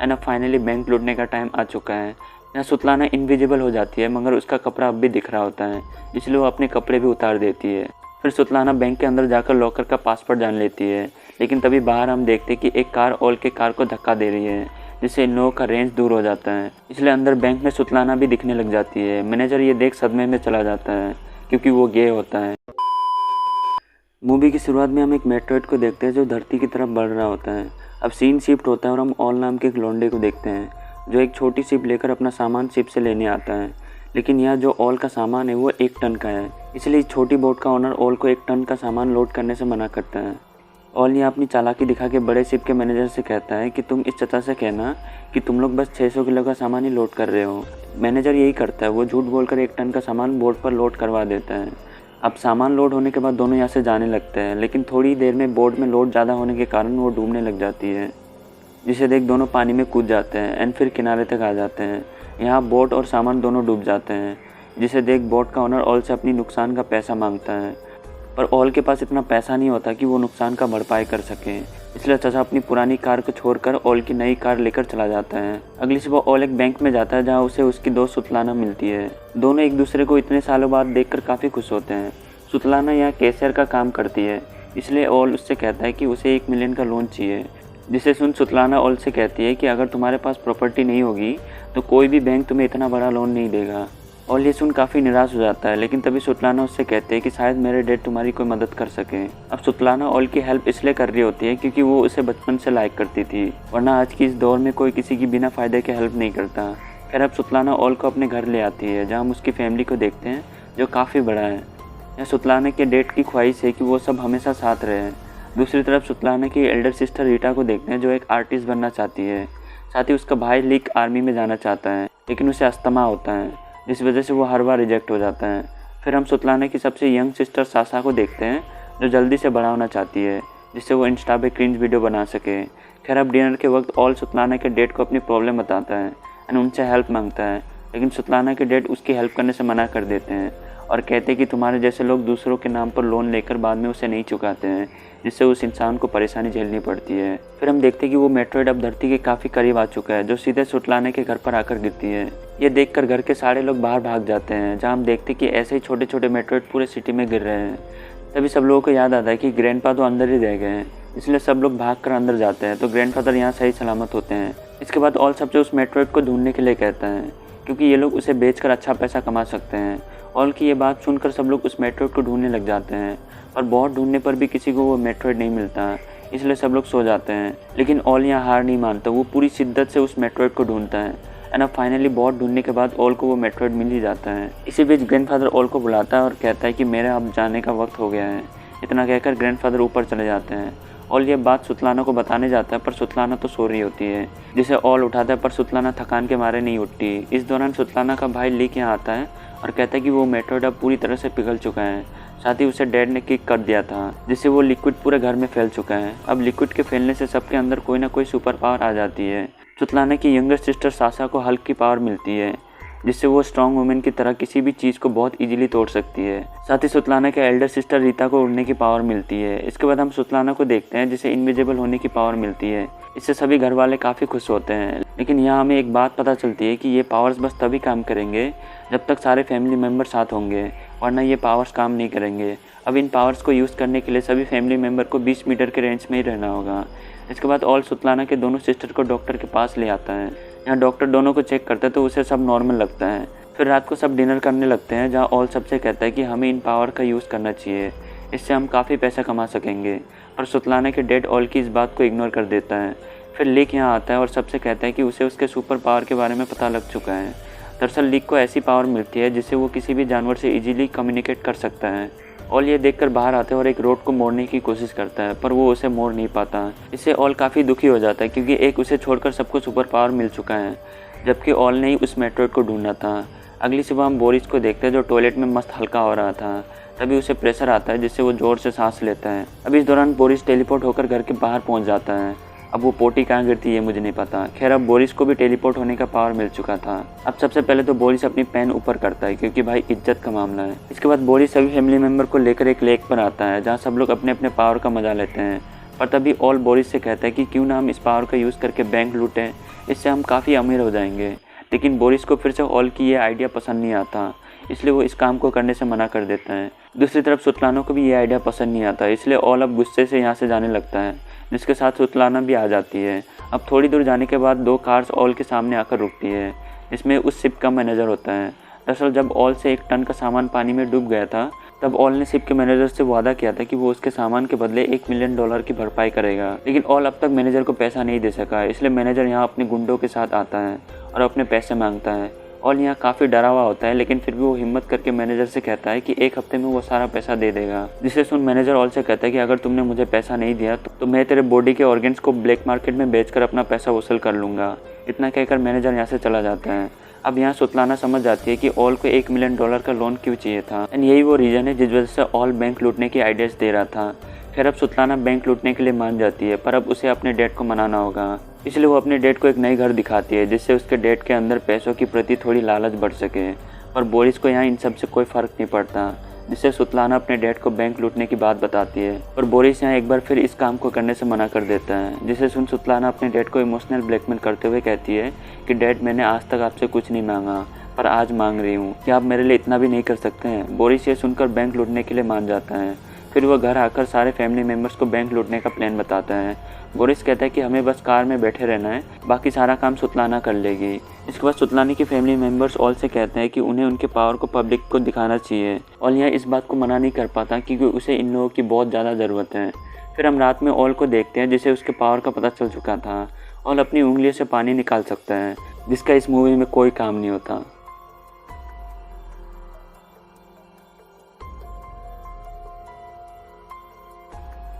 And अब finally bank लूटने का टाइम आ चुका है। यहाँ सुतलाना इनविजिबल हो जाती है मगर उसका कपड़ा अब भी दिख रहा होता है, इसलिए वो अपने कपड़े भी उतार देती है। फिर सुतलाना बैंक के अंदर जाकर लॉकर का पासवर्ड जान लेती है, लेकिन तभी बाहर हम देखते हैं कि एक कार ऑल के कार को धक्का दे रही है, जिससे इन लोगों का रेंज दूर हो जाता है। इसलिए अंदर बैंक में सुतलाना भी दिखने लग जाती है। मैनेजर ये देख सदमे में चला जाता है क्योंकि वो गे होता है। मूवी की शुरुआत में हम एक मेट्रोइड को देखते हैं जो धरती की तरफ बढ़ रहा होता है। अब सीन शिफ्ट होता है और हम ऑल नाम के एक लौंडे को देखते हैं जो एक छोटी शिप लेकर अपना सामान शिप से लेने आता है। लेकिन यह जो ऑल का सामान है वो 1 टन का है, इसलिए इस छोटी बोट का ओनर ऑल को 1 टन का सामान लोड करने से मना करता है। ऑल यह अपनी चालाकी दिखा के बड़े शिप के मैनेजर से कहता है कि तुम इस चचा से कहना कि तुम लोग बस 600 किलो का सामान ही लोड कर रहे हो। मैनेजर यही करता है, वो झूठ बोलकर 1 टन का सामान बोट पर लोड करवा देता है। अब सामान लोड होने के बाद दोनों यहाँ से जाने लगते हैं, लेकिन थोड़ी देर में बोट में लोड ज़्यादा होने के कारण वो डूबने लग जाती है, जिसे देख दोनों पानी में कूद जाते हैं एंड फिर किनारे तक आ जाते हैं। यहाँ बोट और सामान दोनों डूब जाते हैं, जिसे देख बोट का ओनर ऑल से अपनी नुकसान का पैसा मांगता है, पर ऑल के पास इतना पैसा नहीं होता कि वो नुकसान का भरपाई कर सके। इसलिए चाचा अपनी पुरानी कार को छोड़कर ऑल की नई कार लेकर चला जाता है। अगली सुबह ऑल एक बैंक में जाता है जहाँ उसे उसकी दोस्त सुतलाना मिलती है। दोनों एक दूसरे को इतने सालों बाद देखकर काफ़ी खुश होते हैं। सुतलाना यहाँ कैशियर का काम करती है, इसलिए ऑल उससे कहता है कि उसे 1 मिलियन का लोन चाहिए, जिसे सुन सुतलाना ऑल से कहती है कि अगर तुम्हारे पास प्रॉपर्टी नहीं होगी तो कोई भी बैंक तुम्हें इतना बड़ा लोन नहीं देगा। ऑल ये सुन काफ़ी निराश हो जाता है, लेकिन तभी सुतलाना उससे कहते हैं कि शायद मेरे डैड तुम्हारी कोई मदद कर सके। अब सुतलाना ऑल की हेल्प इसलिए कर रही होती है क्योंकि वो उसे बचपन से लाइक करती थी, वरना आज की इस दौर में कोई किसी की बिना फ़ायदे के हेल्प नहीं करता। खैर अब सुतलाना ऑल को अपने घर ले आती है जहाँ हम उसकी फैमिली को देखते हैं जो काफ़ी बड़ा है। यह सुतलाना के डैड की ख्वाहिश है कि वो सब हमेशा साथ रहे। दूसरी तरफ सुतलाना की एल्डर सिस्टर रीटा को देखते हैं जो एक आर्टिस्ट बनना चाहती है। साथ ही उसका भाई लिक आर्मी में जाना चाहता है, लेकिन उसे अस्थमा होता है, जिस वजह से वो हर बार रिजेक्ट हो जाता है। फिर हम सुतलाना की सबसे यंग सिस्टर सासा को देखते हैं जो जल्दी से बड़ा होना चाहती है, जिससे वो इंस्टा पे क्रिंज वीडियो बना सके। खैर अब डिनर के वक्त ऑल सुतलाना के डैड को अपनी प्रॉब्लम बताता है एंड उनसे हेल्प मांगता है, लेकिन सुतलाना के डैड उसकी हेल्प करने से मना कर देते हैं और कहते हैं कि तुम्हारे जैसे लोग दूसरों के नाम पर लोन लेकर बाद में उसे नहीं चुकाते हैं, जिससे उस इंसान को परेशानी झेलनी पड़ती है। फिर हम देखते हैं कि वो मेट्रोइड अब धरती के काफ़ी करीब आ चुका है, जो सीधे सुतलाना के घर पर आकर गिरती है। ये देखकर घर के सारे लोग बाहर भाग जाते हैं, जहाँ हम देखते हैं कि ऐसे ही छोटे छोटे मेट्रोइड पूरे सिटी में गिर रहे हैं। तभी सब लोगों को याद आता है कि ग्रैंडपा तो अंदर ही रह गए हैं, इसलिए सब लोग भागकर अंदर जाते हैं, तो ग्रैंडफादर यहाँ सही सलामत होते हैं। इसके बाद ऑल सबसे उस मेट्रोइड को ढूंढने के लिए कहता है, क्योंकि ये लोग उसे बेचकर अच्छा पैसा कमा सकते हैं। ऑल की ये बात सुनकर सब लोग उस मेट्रोइड को ढूंढने लग जाते हैं, और बहुत ढूंढने पर भी किसी को वो मेट्रोइड नहीं मिलता, इसलिए सब लोग सो जाते हैं। लेकिन ऑल यहाँ हार नहीं मानता, वो पूरी शिद्दत से उस मेट्रोइड को ढूंढता है एंड अब फाइनली बहुत ढूंढने के बाद ऑल को वो मेट्रोइड मिल ही जाता है। इसी बीच ग्रैंडफादर ऑल को बुलाता है और कहता है कि मेरा अब जाने का वक्त हो गया है। इतना कहकर ग्रैंडफादर ऊपर चले जाते हैं। ऑल ये बात सुतलाना को बताने जाता है, पर सुतलाना तो सो रही होती है, जिसे ऑल उठाता है, पर सुतलाना थकान के मारे नहीं उठती। इस दौरान सुतलाना का भाई लिक यहाँ आता है और कहता है कि वो मेट्रोइड अब पूरी तरह से पिघल चुका है, साथ ही उसे डैड ने किक कर दिया था, जिससे वो लिक्विड पूरे घर में फैल चुका है। अब लिक्विड के फैलने से सबके अंदर कोई ना कोई सुपर पावर आ जाती है। सुतलाना की यंगर सिस्टर सासा को हल्क की पावर मिलती है, जिससे वो स्ट्रॉन्ग वुमेन की तरह किसी भी चीज़ को बहुत इजीली तोड़ सकती है। साथ ही सुतलाना के एल्डर सिस्टर रीता को उड़ने की पावर मिलती है। इसके बाद हम सुतलाना को देखते हैं जिसे इनविजिबल होने की पावर मिलती है। इससे सभी घर वाले काफ़ी खुश होते हैं, लेकिन यहाँ हमें एक बात पता चलती है कि ये पावर्स बस तभी काम करेंगे जब तक सारे फैमिली मेम्बर साथ होंगे, वरना ये पावर्स काम नहीं करेंगे। अब इन पावर्स को यूज़ करने के लिए सभी फैमिली मेम्बर को 20 मीटर के रेंज में ही रहना होगा। इसके बाद ऑल सुतलाना के दोनों सिस्टर को डॉक्टर के पास ले आता है। यहाँ डॉक्टर दोनों को चेक करता है तो उसे सब नॉर्मल लगता है। फिर रात को सब डिनर करने लगते हैं, जहाँ ऑल सबसे कहता है कि हमें इन पावर का यूज़ करना चाहिए, इससे हम काफ़ी पैसा कमा सकेंगे। पर सुतलाना के डैड ऑल की इस बात को इग्नोर कर देता है। फिर लिक यहाँ आता है और सबसे कहता है कि उसे उसके सुपर पावर के बारे में पता लग चुका है। दरअसल लिक को ऐसी पावर मिलती है जिससे वो किसी भी जानवर से इजीली कम्युनिकेट कर सकता है। ऑल ये देखकर बाहर आता है और एक रोड को मोड़ने की कोशिश करता है, पर वो उसे मोड़ नहीं पाता। इससे ऑल काफ़ी दुखी हो जाता है, क्योंकि एक उसे छोड़कर सबको सुपर पावर मिल चुका है, जबकि ऑल ने ही उस मेट्रोइड को ढूंढना था। अगली सुबह हम बोरिस को देखते हैं जो टॉयलेट में मस्त हल्का हो रहा था। तभी उसे प्रेशर आता है, जिससे वो ज़ोर से सांस लेता है। अब इस दौरान बोरिस टेलीपोर्ट होकर घर के बाहर पहुंच जाता है। अब वो पोटी कहाँ गिरती है मुझे नहीं पता। खैर अब बोरिस को भी टेलीपोर्ट होने का पावर मिल चुका था। अब सबसे पहले तो बोरिस अपनी पेन ऊपर करता है, क्योंकि भाई इज्जत का मामला है। इसके बाद बोरिस सभी फैमिली मेम्बर को लेकर एक लेक पर आता है, जहाँ सब लोग अपने अपने पावर का मजा लेते हैं। पर तभी ऑल बोरिस से कहता है कि क्यों ना हम इस पावर का यूज़ करके बैंक लूटें इससे हम काफ़ी अमीर हो जाएंगे। लेकिन बोरिस को फिर से ऑल की ये आइडिया पसंद नहीं आता, इसलिए वो इस काम को करने से मना कर देता है। दूसरी तरफ सुतलाना को भी ये आइडिया पसंद नहीं आता, इसलिए ऑल अब गुस्से से यहाँ से जाने लगता है, जिसके साथ सुतलाना भी आ जाती है। अब थोड़ी दूर जाने के बाद 2 कार्स ऑल के सामने आकर रुकती है, जिसमें उस शिप का मैनेजर होता है। दरअसल जब ऑल से 1 टन का सामान पानी में डूब गया था, तब ऑल ने शिप के मैनेजर से वादा किया था कि वो उसके सामान के बदले $1 मिलियन की भरपाई करेगा। लेकिन ऑल अब तक मैनेजर को पैसा नहीं दे सका, इसलिए मैनेजर यहाँ अपने गुंडों के साथ आता है और अपने पैसे मांगता है। ऑल यहाँ काफ़ी डरा हुआ होता है, लेकिन फिर भी वो हिम्मत करके मैनेजर से कहता है कि 1 हफ्ते में वो सारा पैसा दे देगा। जिसे सुन मैनेजर ऑल से कहता है कि अगर तुमने मुझे पैसा नहीं दिया तो मैं तेरे बॉडी के ऑर्गन्स को ब्लैक मार्केट में बेचकर अपना पैसा वसूल कर लूँगा। इतना कहकर मैनेजर यहाँ से चला जाता है। अब यहाँ सुतलाना समझ जाती है कि ऑल को $1 मिलियन का लोन क्यों चाहिए था, एंड यही वो रीज़न है जिस वजह से ऑल बैंक लूटने की आइडियाज़ दे रहा था। खैर अब सुतलाना बैंक लूटने के लिए मान जाती है, पर अब उसे अपने डैड को मनाना होगा, इसलिए वो अपने डैड को एक नई घर दिखाती है, जिससे उसके डैड के अंदर पैसों की प्रति थोड़ी लालच बढ़ सके। पर बोरिस को यहाँ इन सब से कोई फ़र्क नहीं पड़ता, जिससे सुतलाना अपने डैड को बैंक लूटने की बात बताती है। और बोरिस यहाँ एक बार फिर इस काम को करने से मना कर देता है, जिसे सुन सुतलाना अपने डैड को इमोशनल ब्लैकमेल करते हुए कहती है कि डैड, मैंने आज तक आपसे कुछ नहीं मांगा, पर आज मांग रही हूँ, क्या आप मेरे लिए इतना भी नहीं कर सकते हैं। बोरिस ये सुनकर बैंक लूटने के लिए मान जाता है। फिर वह घर आकर सारे फैमिली मेम्बर्स को बैंक लूटने का प्लान बताता है। बोरिस कहता है कि हमें बस कार में बैठे रहना है, बाकी सारा काम सुतलाना कर लेगी। इसके बाद सुतलानी के फैमिली मेम्बर्स ऑल से कहते हैं कि उन्हें उनके पावर को पब्लिक को दिखाना चाहिए। ऑल यह इस बात को मना नहीं कर पाता क्योंकि उसे इन लोगों की बहुत ज़्यादा ज़रूरत है। फिर हम रात में ऑल को देखते हैं, जिसे उसके पावर का पता चल चुका था। ऑल अपनी उंगलियों से पानी निकाल सकता है, जिसका इस मूवी में कोई काम नहीं होता।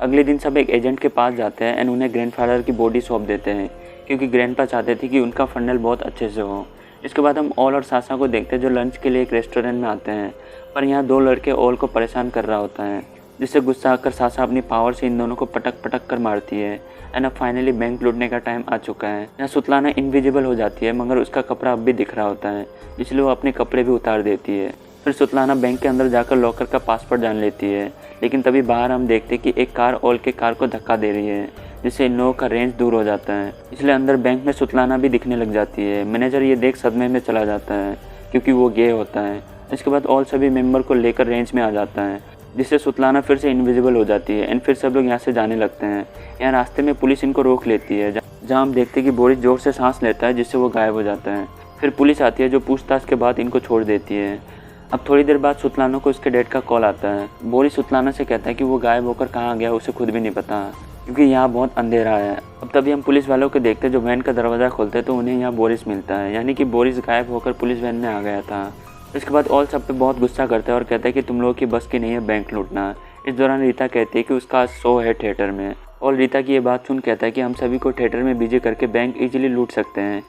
अगले दिन सब एक एजेंट के पास जाते हैं एंड उन्हें ग्रैंडफादर की बॉडी सौंप देते हैं, क्योंकि ग्रैंडपा चाहते थे कि उनका फंडल बहुत अच्छे से हो। इसके बाद हम ऑल और सासा को देखते हैं, जो लंच के लिए एक रेस्टोरेंट में आते हैं, पर यहाँ 2 लड़के ऑल को परेशान कर रहा होता है, जिससे गुस्सा आकर सासा अपनी पावर से इन दोनों को पटक पटक कर मारती है। एंड अब फाइनली बैंक लूटने का टाइम आ चुका है। यहाँ सुतलाना इनविजिबल हो जाती है, मगर उसका कपड़ा अब भी दिख रहा होता है, इसलिए वो अपने कपड़े भी उतार देती है। फिर सुतलाना बैंक के अंदर जाकर लॉकर का पासवर्ड जान लेती है, लेकिन तभी बाहर हम देखते कि एक कार ऑल के कार को धक्का दे रही है, जिससे इन लोगों का रेंज दूर हो जाता है। इसलिए अंदर बैंक में सुतलाना भी दिखने लग जाती है। मैनेजर ये देख सदमे में चला जाता है, क्योंकि वो गे होता है। इसके बाद ऑल सभी मेंबर को लेकर रेंज में आ जाता है, जिससे सुतलाना फिर से इनविजिबल हो जाती है एंड फिर सब लोग यहाँ से जाने लगते हैं। यहाँ रास्ते में पुलिस इनको रोक लेती है, जहाँ हम देखते कि बोरिस जोर से सांस लेता है, जिससे वो गायब हो जाता है। फिर पुलिस आती है, जो पूछताछ के बाद इनको छोड़ देती है। अब थोड़ी देर बाद सुतलाना को उसके डैड का कॉल आता है। बोरिस सुतलाना से कहता है कि वो गायब होकर कहाँ गया उसे खुद भी नहीं पता, क्योंकि यहाँ बहुत अंधेरा है। अब तभी हम पुलिस वालों को देखते हैं, जो वैन का दरवाज़ा खोलते हैं तो उन्हें यहाँ बोरिस मिलता है, यानी कि बोरिस गायब होकर पुलिस वैन में आ गया था। इसके बाद ऑल सब पे बहुत गुस्सा करता है और कहता है कि तुम लोगों की बस की नहीं है बैंक लूटना। इस दौरान रीता कहती है कि उसका आज शो है थिएटर में, और रीता की ये बात सुन कहता है कि हम सभी को थिएटर में बिजी करके बैंक इजीली लूट सकते हैं।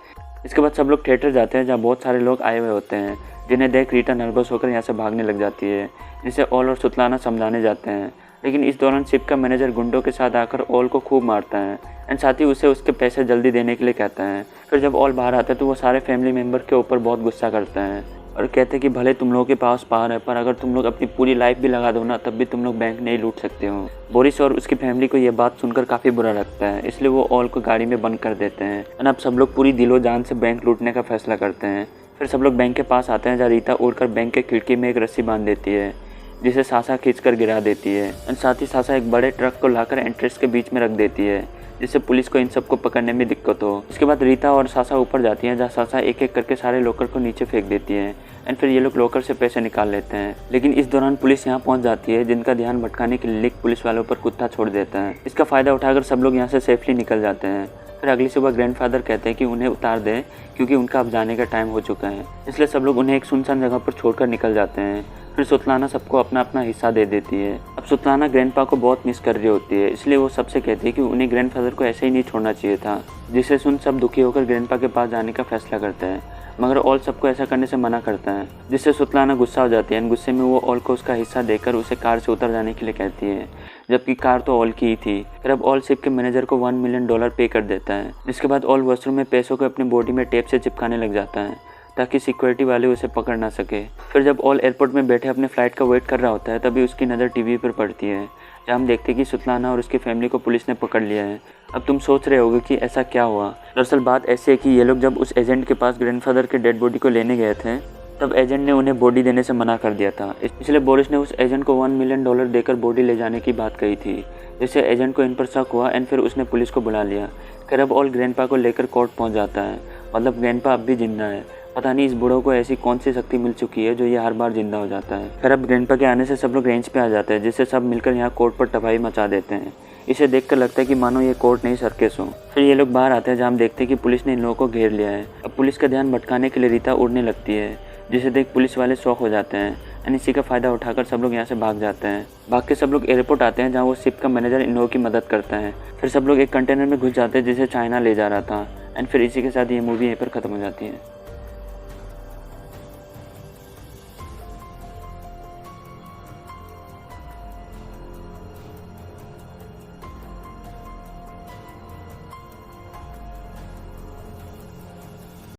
इसके बाद सब लोग थिएटर जाते हैं, जहाँ बहुत सारे लोग आए हुए होते हैं, जिन्हें देख रीता नर्वस होकर यहाँ से भागने लग जाती है, जिसे ऑल और सुतलाना समझाने जाते हैं। लेकिन इस दौरान शिप का मैनेजर गुंडों के साथ आकर ऑल को खूब मारता है एंड साथ ही उसे उसके पैसे जल्दी देने के लिए कहता है। फिर जब ऑल बाहर आता है तो वो सारे फैमिली मेम्बर के ऊपर बहुत गुस्सा करता है और कहते हैं कि भले तुम लोगों के पास पावर है, पर अगर तुम लोग अपनी पूरी लाइफ भी लगा दो ना, तब भी तुम लोग बैंक नहीं लूट सकते हो। बोरिस और उसकी फैमिली को ये बात सुनकर काफ़ी बुरा लगता है, इसलिए वो ऑल को गाड़ी में बंद कर देते हैं एंड अब सब लोग पूरी दिलो जान से बैंक लूटने का फैसला करते हैं। फिर सब लोग बैंक के पास आते हैं, जहाँ रीता उड़कर बैंक के खिड़की में एक रस्सी बांध देती है, जिसे सासा खींचकर गिरा देती है एंड साथ ही सासा एक बड़े ट्रक को लाकर एंट्रेंस के बीच में रख देती है, जिससे पुलिस को इन सबको पकड़ने में दिक्कत हो। इसके बाद रीता और सासा ऊपर जाती हैं, जहाँ सासा एक एक करके सारे लॉकर को नीचे फेंक देती है एंड फिर ये लोग लॉकर से पैसे निकाल लेते हैं। लेकिन इस दौरान पुलिस यहाँ पहुँच जाती है, जिनका ध्यान भटकाने के लिए पुलिस वालों पर कुत्ता छोड़ देता है। इसका फ़ायदा उठाकर सब लोग यहाँ से सेफली निकल जाते हैं। फिर अगली सुबह ग्रैंडफादर कहते हैं कि उन्हें उतार दें, क्योंकि उनका अब जाने का टाइम हो चुका है। इसलिए सब लोग उन्हें एक सुनसान जगह पर छोड़कर निकल जाते हैं। फिर सुतलाना सबको अपना अपना हिस्सा दे देती है। अब सुतलाना ग्रैंडपा को बहुत मिस कर रही होती है, इसलिए वो सबसे कहती है कि उन्हें ग्रैंडफादर को ऐसे ही नहीं छोड़ना चाहिए था, जिसे सुन सब दुखी होकर ग्रैंडपा के पास जाने का फैसला करते हैं, मगर ऑल सबको ऐसा करने से मना करता है, जिससे सुतलाना गुस्सा हो जाती है। गुस्से में वो ऑल को उसका हिस्सा देकर उसे कार से उतर जाने के लिए कहती है, जबकि कार तो ऑल की ही थी। फिर अब ऑल शिप के मैनेजर को $1 मिलियन पे कर देता है। जिसके बाद ऑल वॉशरूम में पैसों को अपनी बॉडी में टेप से चिपकाने लग जाता है, ताकि सिक्योरिटी वाले उसे पकड़ ना सके। फिर जब ऑल एयरपोर्ट में बैठे अपने फ्लाइट का वेट कर रहा होता है, तभी उसकी नज़र टीवी पर पड़ती है, जहाँ हम देखते हैं कि सुतलाना और उसकी फैमिली को पुलिस ने पकड़ लिया है। अब तुम सोच रहे होगे कि ऐसा क्या हुआ। दरअसल बात ऐसी है कि ये लोग जब उस एजेंट के पास ग्रैंडफादर के डेड बॉडी को लेने गए थे, तब एजेंट ने उन्हें बॉडी देने से मना कर दिया था। इसलिए बोरिस ने उस एजेंट को $1 मिलियन देकर बॉडी ले जाने की बात कही थी, जिससे एजेंट को इन पर शक हुआ एंड फिर उसने पुलिस को बुला लिया। खैर अब ऑल ग्रैंडपा को लेकर कोर्ट पहुंच जाता है। मतलब ग्रैंडपा अब भी जिंदा है। पता नहीं इस बूढ़ों को ऐसी कौन सी शक्ति मिल चुकी है जो ये हर बार जिंदा हो जाता है। फिर अब ग्रैंडपा के आने से सब लोग रेंज पे आ जाते हैं, जिससे सब मिलकर यहाँ कोर्ट पर तबाही मचा देते हैं। इसे देखकर लगता है कि मानो ये कोर्ट नहीं सर्कस हो। फिर ये लोग बाहर आते हैं, जहाँ हम देखते हैं कि पुलिस ने इन लोगों को घेर लिया है। अब पुलिस का ध्यान भटकाने के लिए रीता उड़ने लगती है, जिसे देख पुलिस वाले शॉक हो जाते हैं एंड इसी का फ़ायदा उठाकर सब लोग यहाँ से भाग जाते हैं। भाग के सब लोग एयरपोर्ट आते हैं, जहाँ वो शिप का मैनेजर इन लोगों की मदद करता है। फिर सब लोग एक कंटेनर में घुस जाते हैं जिसे चाइना ले जा रहा था एंड फिर इसी के साथ ये मूवी यहीं पर ख़त्म हो जाती है।